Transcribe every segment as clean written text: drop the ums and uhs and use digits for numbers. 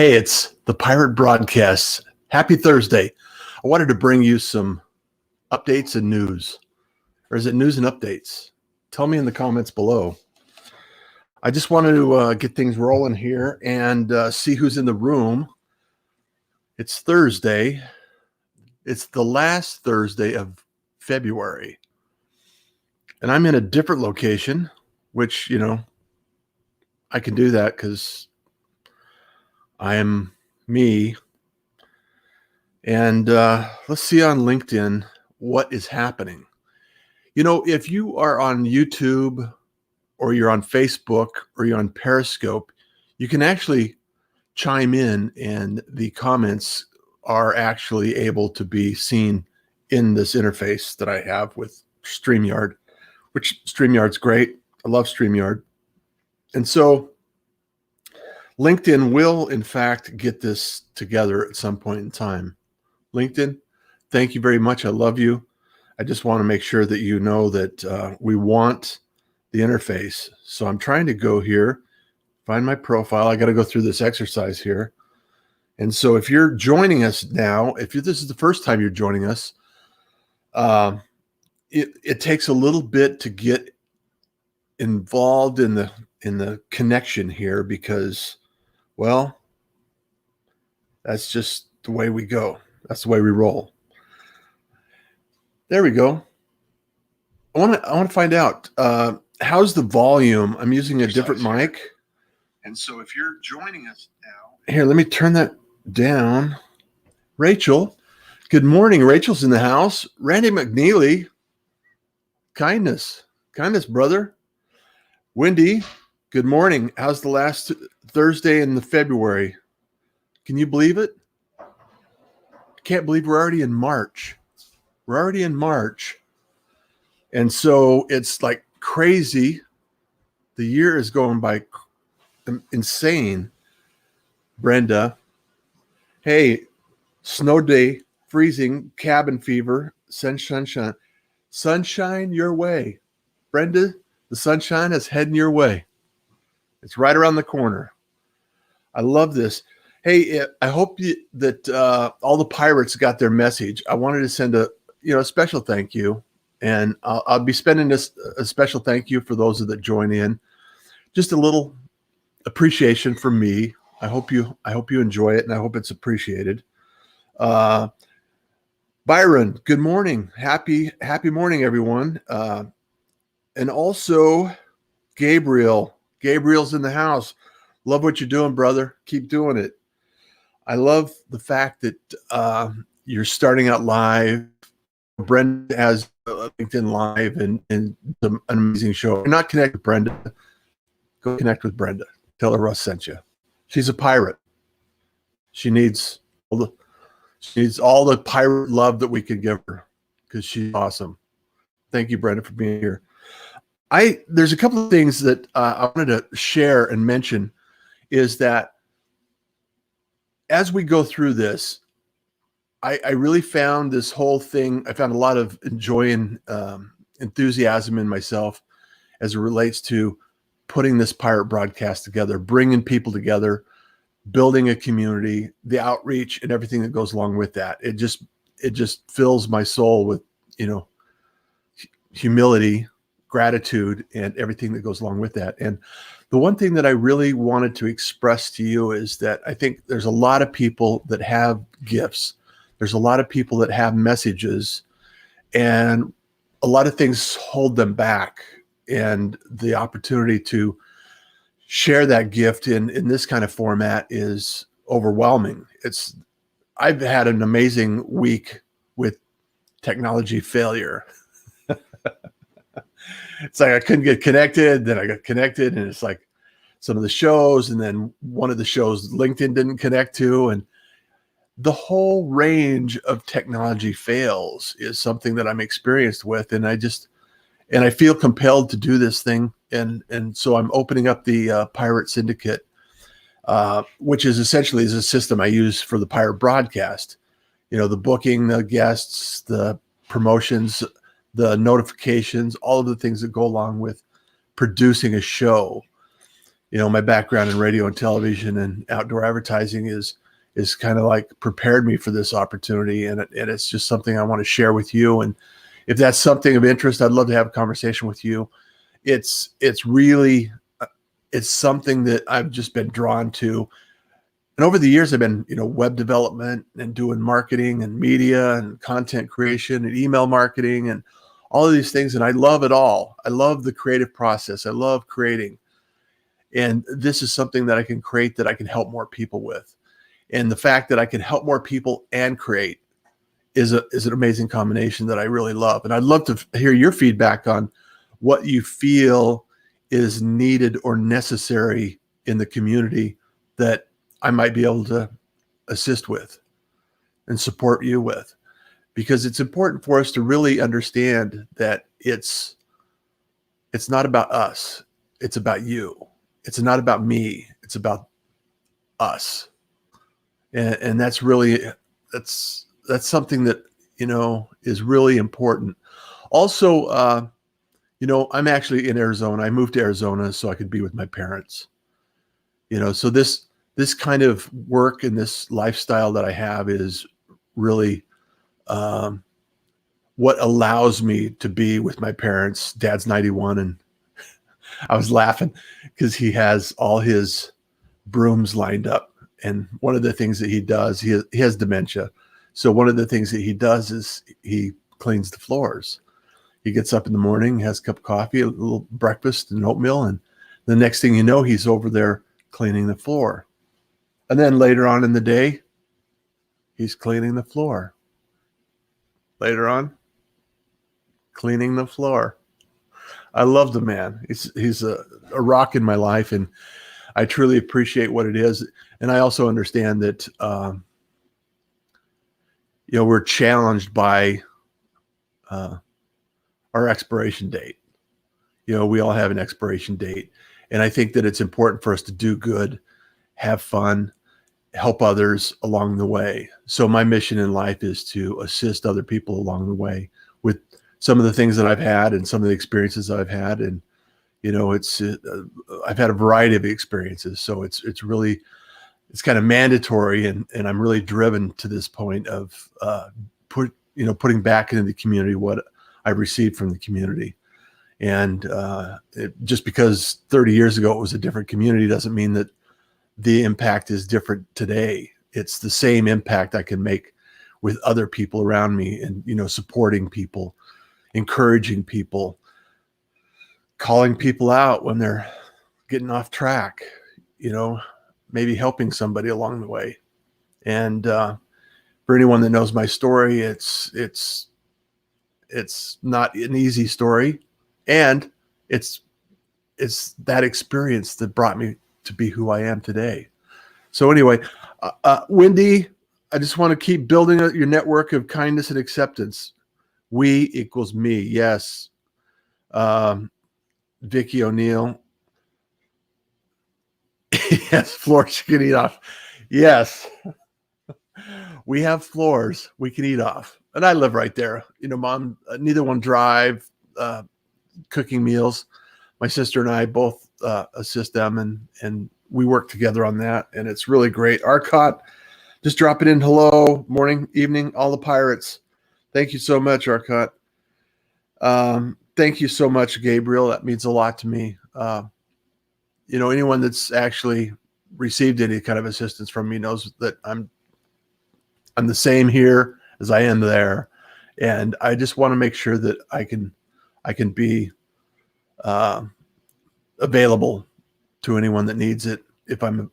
Hey, it's the Pirate Broadcasts. Happy Thursday. I wanted to bring you some updates and news. Or is it news and updates? Tell me in the comments below. I just wanted to get things rolling here and see who's in the room. It's Thursday. It's the last Thursday of February. And I'm in a different location, which, I can do that because I am me. And let's see on LinkedIn what is happening. If you are on YouTube or you're on Facebook or you're on Periscope, you can actually chime in and the comments are actually able to be seen in this interface that I have with StreamYard, which StreamYard's great. I love StreamYard. And so LinkedIn will, in fact, get this together at some point in time. LinkedIn, thank you very much. I love you. I just want to make sure that you know that we want the interface. So I'm trying to go here, find my profile. I got to go through this exercise here. And so if you're joining us now, this is the first time you're joining us, it takes a little bit to get involved in the connection here because, well, that's just the way we go. That's the way we roll. There we go. I want to find out how's the volume. I'm using a different mic. And so if you're joining us now, here, let me turn that down. Rachel, good morning. Rachel's in the house. Randy McNeely, kindness, brother. Wendy, good morning. How's the last Thursday in the February? Can you believe it? Can't believe we're already in March. And so it's like crazy. The year is going by insane. Brenda, hey, snow day, freezing, cabin fever, sunshine your way. Brenda, the sunshine is heading your way. It's right around the corner. I love this. Hey, I hope that all the pirates got their message. I wanted to send a special thank you, and I'll be spending a special thank you for those that join in. Just a little appreciation from me. I hope you enjoy it, and I hope it's appreciated. Byron, good morning. Happy morning, everyone. And also Gabriel. Gabriel's in the house. Love what you're doing, brother. Keep doing it. I love the fact that you're starting out live. Brenda has LinkedIn Live and an amazing show. If you're not connected with Brenda, go connect with Brenda. Tell her Russ sent you. She's a pirate. She needs all the pirate love that we could give her because she's awesome. Thank you, Brenda, for being here. There's a couple of things that I wanted to share and mention is that as we go through this, I really found this whole thing, I found a lot of joy and enthusiasm in myself as it relates to putting this pirate broadcast together, bringing people together, building a community, the outreach and everything that goes along with that. It just fills my soul with, humility, gratitude, and everything that goes along with that. And the one thing that I really wanted to express to you is that I think there's a lot of people that have gifts. There's a lot of people that have messages, and a lot of things hold them back. And the opportunity to share that gift in this kind of format is overwhelming. I've had an amazing week with technology failure. It's like I couldn't get connected, then I got connected, and it's like some of the shows, and then one of the shows LinkedIn didn't connect to, and the whole range of technology fails is something that I'm experienced with, and I feel compelled to do this thing, and so I'm opening up the Pirate Syndicate, which is essentially a system I use for the Pirate broadcast. The booking, the guests, the promotions, the notifications, all of the things that go along with producing a show. my background in radio and television and outdoor advertising is kind of like prepared me for this opportunity. And it's just something I want to share with you. And if that's something of interest, I'd love to have a conversation with you. It's really, it's something that I've just been drawn to. And over the years, I've been, web development and doing marketing and media and content creation and email marketing and all of these things. And I love it all. I love the creative process. I love creating. And this is something that I can create that I can help more people with. And the fact that I can help more people and create is an amazing combination that I really love. And I'd love to hear your feedback on what you feel is needed or necessary in the community that I might be able to assist with and support you with, because it's important for us to really understand that it's not about us. It's about you. It's not about me. It's about us. And that's really, that's something that, is really important. Also, I'm actually in Arizona. I moved to Arizona so I could be with my parents, so this kind of work and this lifestyle that I have is really what allows me to be with my parents. Dad's 91, and I was laughing because he has all his brooms lined up. And one of the things that he does, he has dementia. So one of the things that he does is he cleans the floors. He gets up in the morning, has a cup of coffee, a little breakfast and oatmeal. And the next thing you know, he's over there cleaning the floor. And then later on in the day, he's cleaning the floor. Later on, cleaning the floor. I love the man. He's a rock in my life, and I truly appreciate what it is. And I also understand that, we're challenged by our expiration date. We all have an expiration date. And I think that it's important for us to do good, have fun, help others along the way. So my mission in life is to assist other people along the way with some of the things that I've had and some of the experiences I've had. And, I've had a variety of experiences. So it's kind of mandatory. And I'm really driven to this point of putting back into the community what I received from the community. And just because 30 years ago it was a different community doesn't mean that the impact is different today. It's the same impact I can make with other people around me and, supporting people, encouraging people, calling people out when they're getting off track, maybe helping somebody along the way. And for anyone that knows my story, it's not an easy story. And it's that experience that brought me to be who I am today. So anyway, Wendy, I just want to keep building your network of kindness and acceptance. We equals me. Yes. Vicky O'Neill. Yes. Floors you can eat off. Yes. We have floors we can eat off. And I live right there. Mom, neither one drive, cooking meals. My sister and I both assist them, and we work together on that. And it's really great. Arcot, just dropping in. Hello, morning, evening, all the pirates. Thank you so much, Arcot. Thank you so much, Gabriel. That means a lot to me. Anyone that's actually received any kind of assistance from me knows that I'm the same here as I am there. And I just want to make sure that I can be available to anyone that needs it if I'm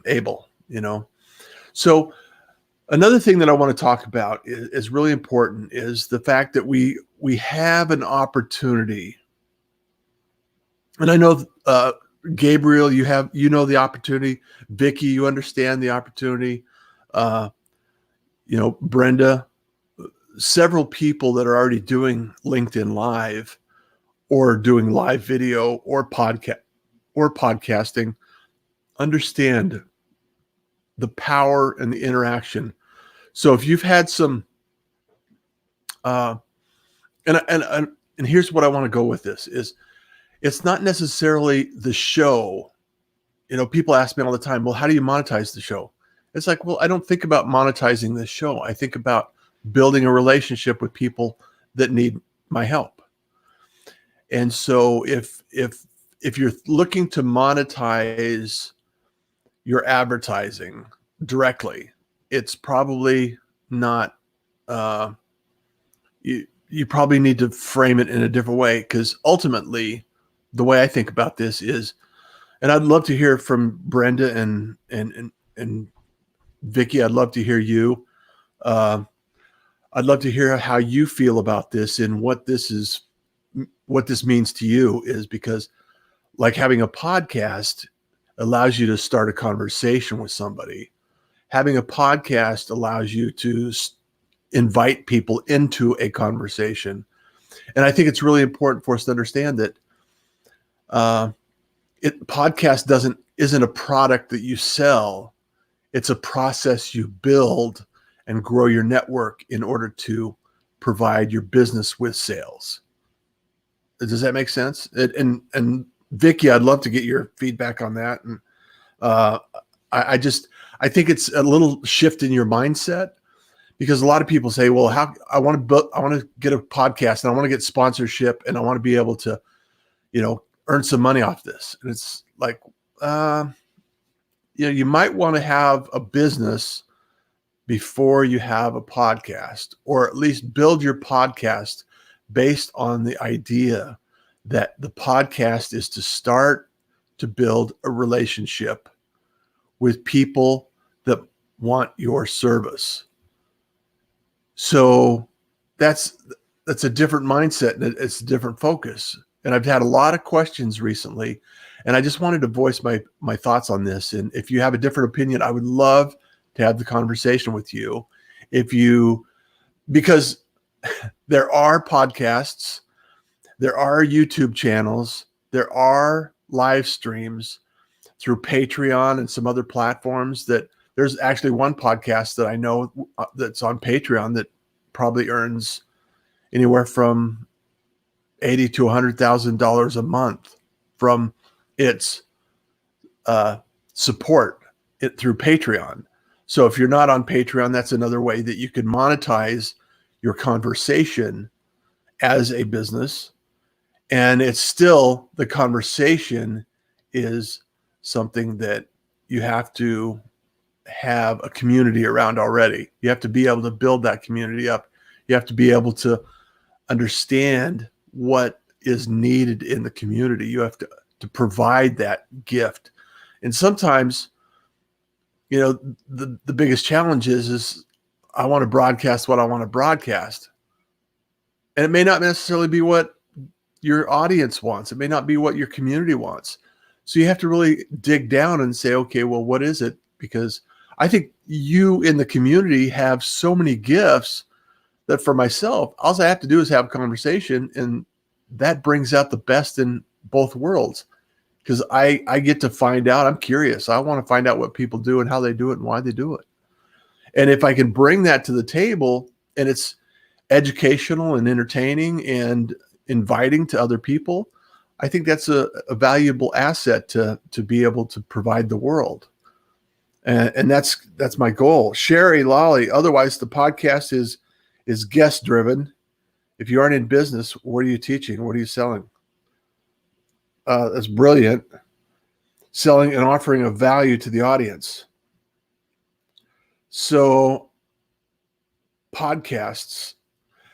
able, So another thing that I want to talk about is really important is the fact that we have an opportunity. And I know, Gabriel, you know the opportunity. Vicky, you understand the opportunity. Brenda, several people that are already doing LinkedIn Live or doing live video or podcasting understand the power and the interaction. So if you've had some, and here's what I want to go with this is, it's not necessarily the show people ask me all the time, well, how do you monetize the show? It's like, well, I don't think about monetizing this show. I think about building a relationship with people that need my help. And so if you're looking to monetize your advertising directly, it's probably not, you probably need to frame it in a different way, because ultimately the way I think about this is, and I'd love to hear from Brenda and Vicky. I'd love to hear you. I'd love to hear how you feel about this and what this means to you, is because like having a podcast allows you to start a conversation with somebody. Having a podcast allows you to invite people into a conversation. And I think it's really important for us to understand that podcast isn't a product that you sell. It's a process you build and grow your network in order to provide your business with sales. Does that make sense? And Vicky, I'd love to get your feedback on that. And I think it's a little shift in your mindset, because a lot of people say, well, I want to get a podcast and I want to get sponsorship and I want to be able to, earn some money off this. And it's like, you might want to have a business before you have a podcast, or at least build your podcast based on the idea that the podcast is to start to build a relationship with people that want your service. So that's a different mindset, and it's a different focus. And I've had a lot of questions recently, and I just wanted to voice my thoughts on this. And if you have a different opinion, I would love to have the conversation with you. Because there are podcasts, there are YouTube channels, there are live streams through Patreon and some other platforms. That there's actually one podcast that I know that's on Patreon that probably earns anywhere from $80,000 to $100,000 a month from its support through Patreon. So if you're not on Patreon, that's another way that you can monetize your conversation as a business. And it's still, the conversation is something that you have to have a community around already. You have to be able to build that community up. You have to be able to understand what is needed in the community. You have to provide that gift. And sometimes, the biggest challenge is I want to broadcast what I want to broadcast. And it may not necessarily be what your audience wants. It may not be what your community wants. So you have to really dig down and say, okay, well, what is it? Because I think you in the community have so many gifts that for myself, all I have to do is have a conversation, and that brings out the best in both worlds. Because I get to find out, I'm curious. I want to find out what people do and how they do it and why they do it. And if I can bring that to the table, and it's educational and entertaining and inviting to other people, I think that's a valuable asset to be able to provide the world. And that's my goal. Sherry Lolly, otherwise the podcast is guest driven. If you aren't in business, what are you teaching? What are you selling? That's brilliant. Selling and offering a value to the audience. So podcasts,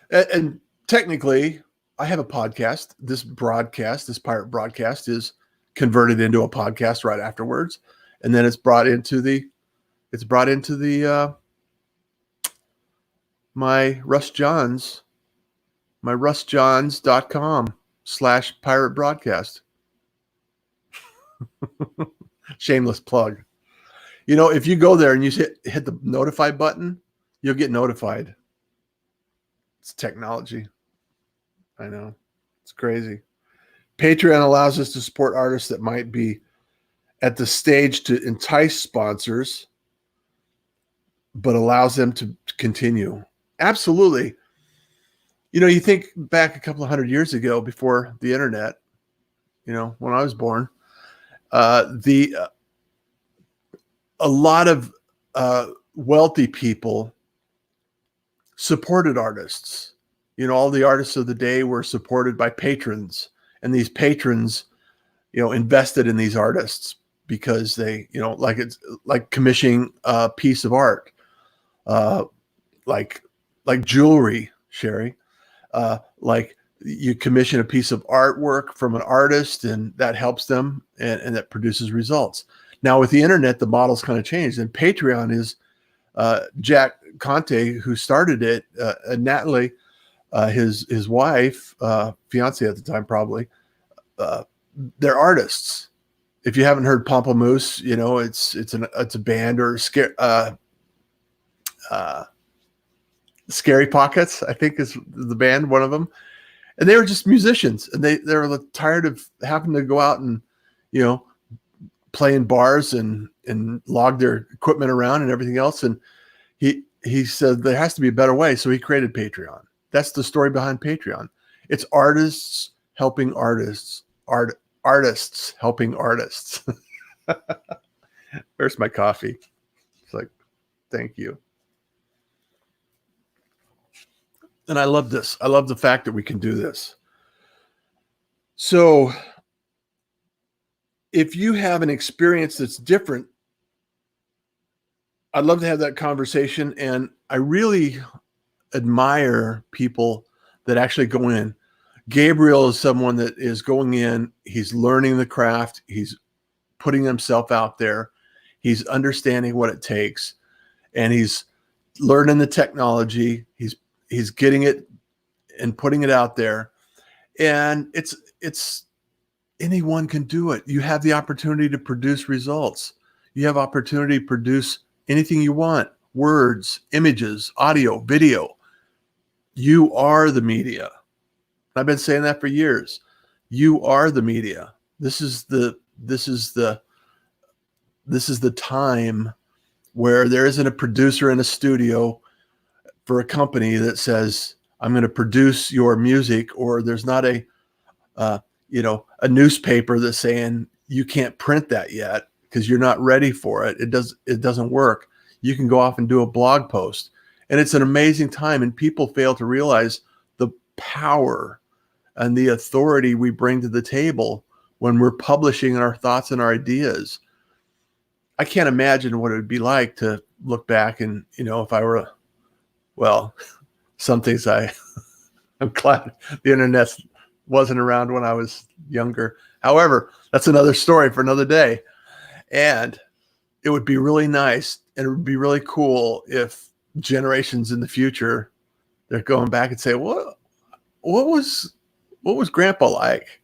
and technically I have a podcast. This Pirate broadcast is converted into a podcast right afterwards. And then it's brought into the my russjohns.com/pirate broadcast. Shameless plug. If you go there and you hit the notify button, you'll get notified. It's technology. I know. It's crazy. Patreon allows us to support artists that might be at the stage to entice sponsors, but allows them to continue. Absolutely. You think back a couple of 100 years ago, before the internet, when I was born, a lot of wealthy people supported artists. All the artists of the day were supported by patrons, and these patrons, invested in these artists because they, like it's like commissioning a piece of art, like jewelry, Sherry, like you commission a piece of artwork from an artist, and that helps them, and that produces results. Now with the internet, the model's kind of changed, and Patreon is Jack Conte, who started it, and Natalie, his wife, fiance at the time, probably, they're artists. If you haven't heard Pomplamoose, it's a band, or Scary Pockets, I think is the band, one of them. And they were just musicians, and they were tired of having to go out and, play in bars and log their equipment around and everything else. And he said there has to be a better way. So he created Patreon. That's the story behind Patreon. It's artists helping artists, artists helping artists. Where's my coffee? It's like, thank you. And I love this. I love the fact that we can do this. So if you have an experience that's different, I'd love to have that conversation. And I really admire people that actually go in. Gabriel is someone that is going in. He's learning the craft. He's putting himself out there. He's understanding what it takes, and he's learning the technology. He's getting it and putting it out there. And it's anyone can do it. You have the opportunity to produce results. You have opportunity to produce anything you want: words, images, audio, video. You are the media. I've been saying that for years. You are the media. This is the time where there isn't a producer in a studio for a company that says, I'm going to produce your music, or there's not a newspaper that's saying you can't print that yet because you're not ready for it. It doesn't work. You can go off and do a blog post, and it's an amazing time. And people fail to realize the power and the authority we bring to the table when we're publishing our thoughts and our ideas. I can't imagine what it would be like to look back and, if I were, some things I'm glad the internet wasn't around when I was younger. However, that's another story for another day. And it would be really nice, and it would be really cool if generations in the future, they're going back and say, what was Grandpa like?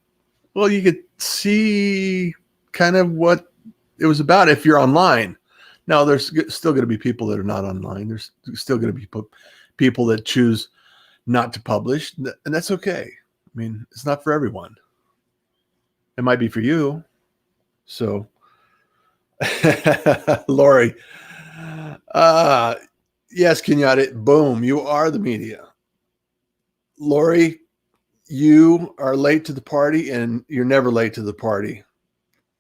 Well, you could see kind of what it was about if you're online. Now, there's still going to be people that are not online. There's still going to be people that choose not to publish, and that's okay. I mean, it's not for everyone. It might be for you. So, Lori, yes, Kenyatta, boom, you are the media. Lori, you are late to the party, and you're never late to the party.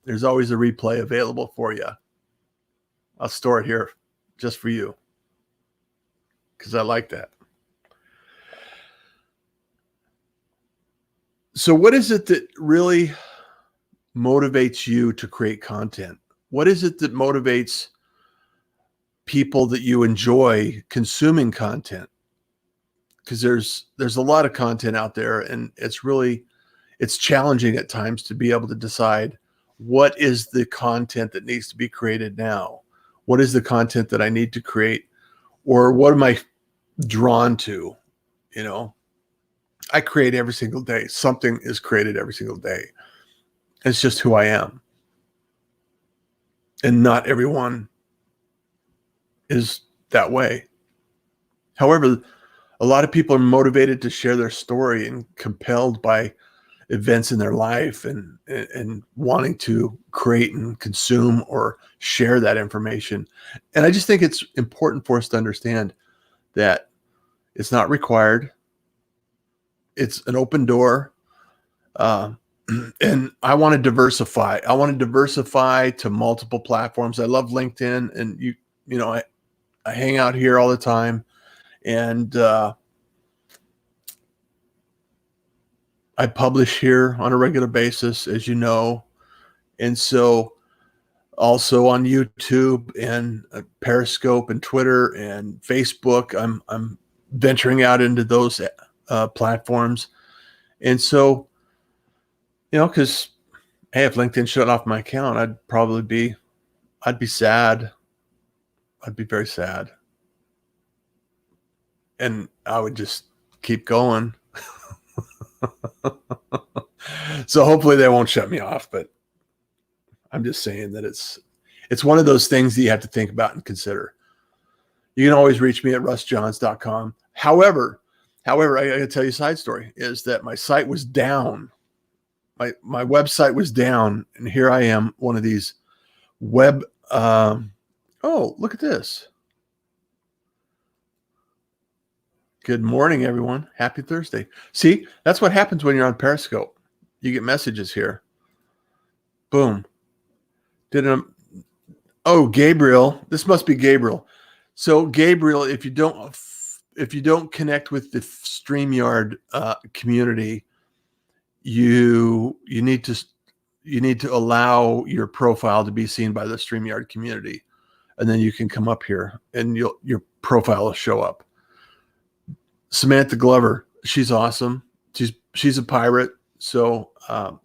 There's always a replay available for you. I'll store it here just for you because I like that. So what is it that really motivates you to create content? What is it that motivates people that you enjoy consuming content? Because there's a lot of content out there, and it's challenging at times to be able to decide what is the content that needs to be created now. What is the content that I need to create, or what am I drawn to? I create every single day. Something is created every single day. It's just who I am. And not everyone is that way. However, a lot of people are motivated to share their story and compelled by events in their life and wanting to create and consume or share that information. And I just think it's important for us to understand that it's not required. It's an open door. And I want to diversify. I want to diversify to multiple platforms. I love LinkedIn, and I hang out here all the time, and I publish here on a regular basis, as you know. And so also on YouTube and Periscope and Twitter and Facebook, I'm venturing out into those platforms. And so, because hey, if LinkedIn shut off my account, I'd be sad. I'd be very sad. And I would just keep going. So hopefully they won't shut me off, but I'm just saying that it's one of those things that you have to think about and consider. You can always reach me at russjohns.com. However, I got to tell you a side story is that my site was down. My website was down, and here I am, one of these web. Oh, look at this. Good morning, everyone. Happy Thursday. See, that's what happens when you're on Periscope. You get messages here. Boom. Gabriel. This must be Gabriel. So Gabriel, if you don't connect with the StreamYard community, you need to allow your profile to be seen by the StreamYard community, and then you can come up here and your profile will show up. Samantha Glover, she's awesome. She's a pirate, so a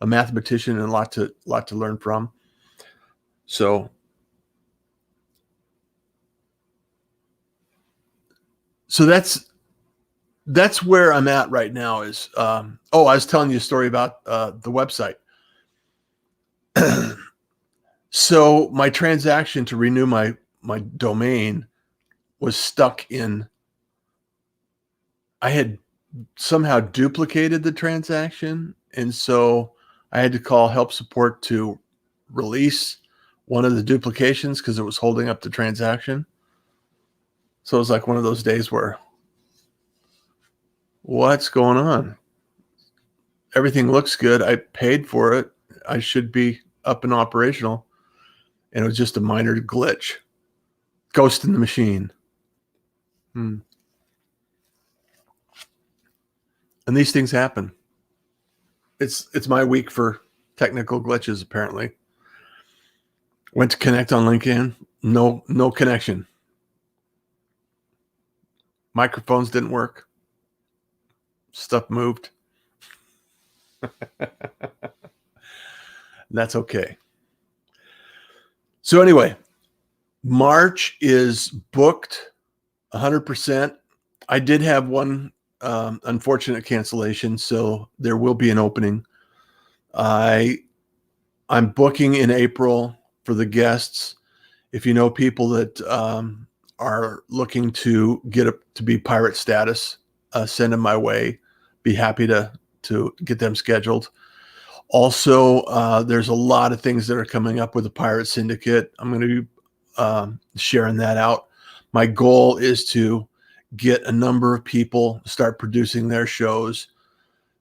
mathematician and a lot to learn from. So that's where I'm at right now. Is I was telling you a story about the website. So my transaction to renew my domain was stuck in. I had somehow duplicated the transaction, and so I had to call help support to release one of the duplications because it was holding up the transaction. So it was like one of those days where, what's going on? Everything looks good. I paid for it. I should be up and operational. And it was just a minor glitch. Ghost in the machine. And these things happen. It's my week for technical glitches, apparently. Went to connect on LinkedIn. No connection. Microphones didn't work. Stuff moved. That's okay. So anyway, March is booked 100%. I did have one unfortunate cancellation, so there will be an opening. I'm booking in April for the guests. If you know people that are looking to get up to be pirate status, send them my way. Be happy to get them scheduled. Also, there's a lot of things that are coming up with the Pirate Syndicate. I'm going to be sharing that out. My goal is to get a number of people start producing their shows.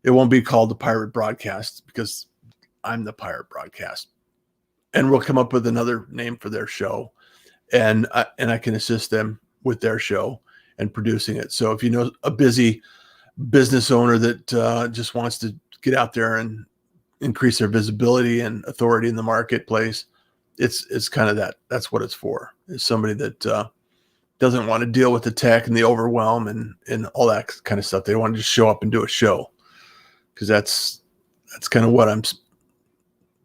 It won't be called the Pirate Broadcast because I'm the Pirate Broadcast. And we'll come up with another name for their show. And I can assist them with their show and producing it. So if you know a busy business owner that just wants to get out there and increase their visibility and authority in the marketplace, it's kind of that. That's what it's for. It's somebody that doesn't want to deal with the tech and the overwhelm and all that kind of stuff. They want to just show up and do a show, because that's kind of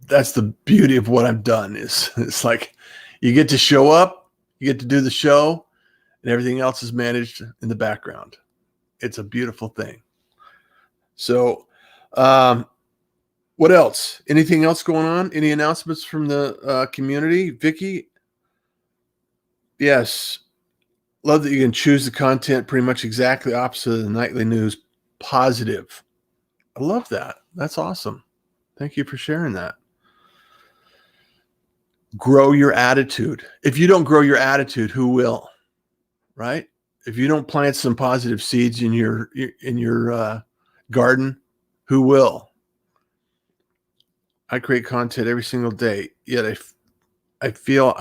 that's the beauty of what I've done. Is it's like you get to show up, you get to do the show, and everything else is managed in the background. It's a beautiful thing. So, what else? Anything else going on? Any announcements from the community? Vicky? Yes. Love that you can choose the content pretty much exactly opposite of the nightly news. Positive. I love that. That's awesome. Thank you for sharing that. Grow your attitude. If you don't grow your attitude, who will? Right? If you don't plant some positive seeds in your garden, who will? I create content every single day, yet I feel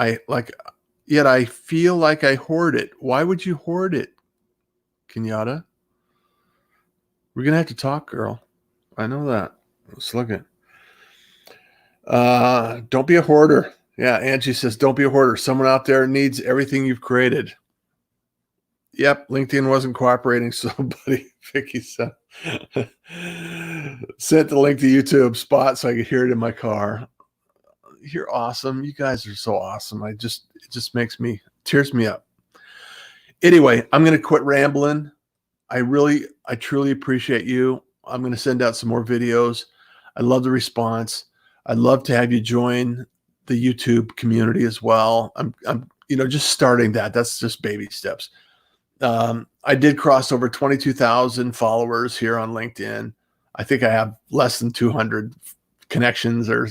yet I feel like I hoard it. Why would you hoard it, Kenyatta? We're gonna have to talk, girl. I know that. Let's look at. Don't be a hoarder. Yeah, Angie says, don't be a hoarder. Someone out there needs everything you've created. Yep, LinkedIn wasn't cooperating, so buddy, Vicky said, sent the link to YouTube spot so I could hear it in my car. You're awesome. You guys are so awesome. It just tears me up. Anyway, I'm going to quit rambling. I truly appreciate you. I'm going to send out some more videos. I love the response. I'd love to have you join the YouTube community as well. I'm just starting that. That's just baby steps. I did cross over 22,000 followers here on LinkedIn. I think I have less than 200 connections or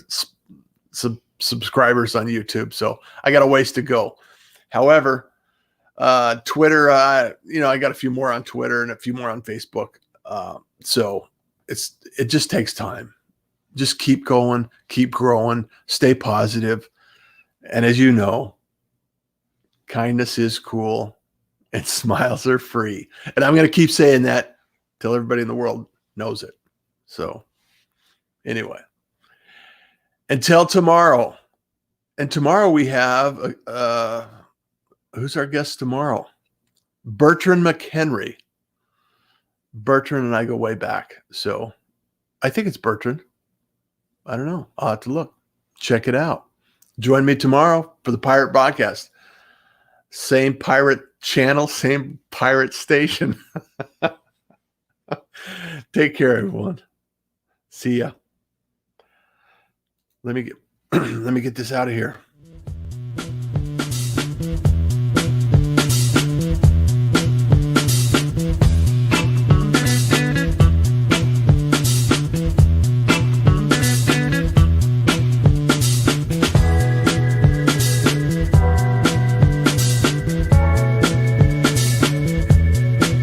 subscribers on YouTube. So I got a ways to go. However, Twitter, I got a few more on Twitter and a few more on Facebook. So it just takes time. Just keep going, keep growing, stay positive. And as you know, kindness is cool and smiles are free. And I'm going to keep saying that till everybody in the world knows it. So anyway, until tomorrow. And tomorrow we have, who's our guest tomorrow? Bertrand McHenry. Bertrand and I go way back. So I think it's Bertrand. I don't know. I'll have to look. Check it out. Join me tomorrow for the Pirate Podcast. Same pirate channel, same pirate station. Take care, everyone. See ya. Let me get this out of here.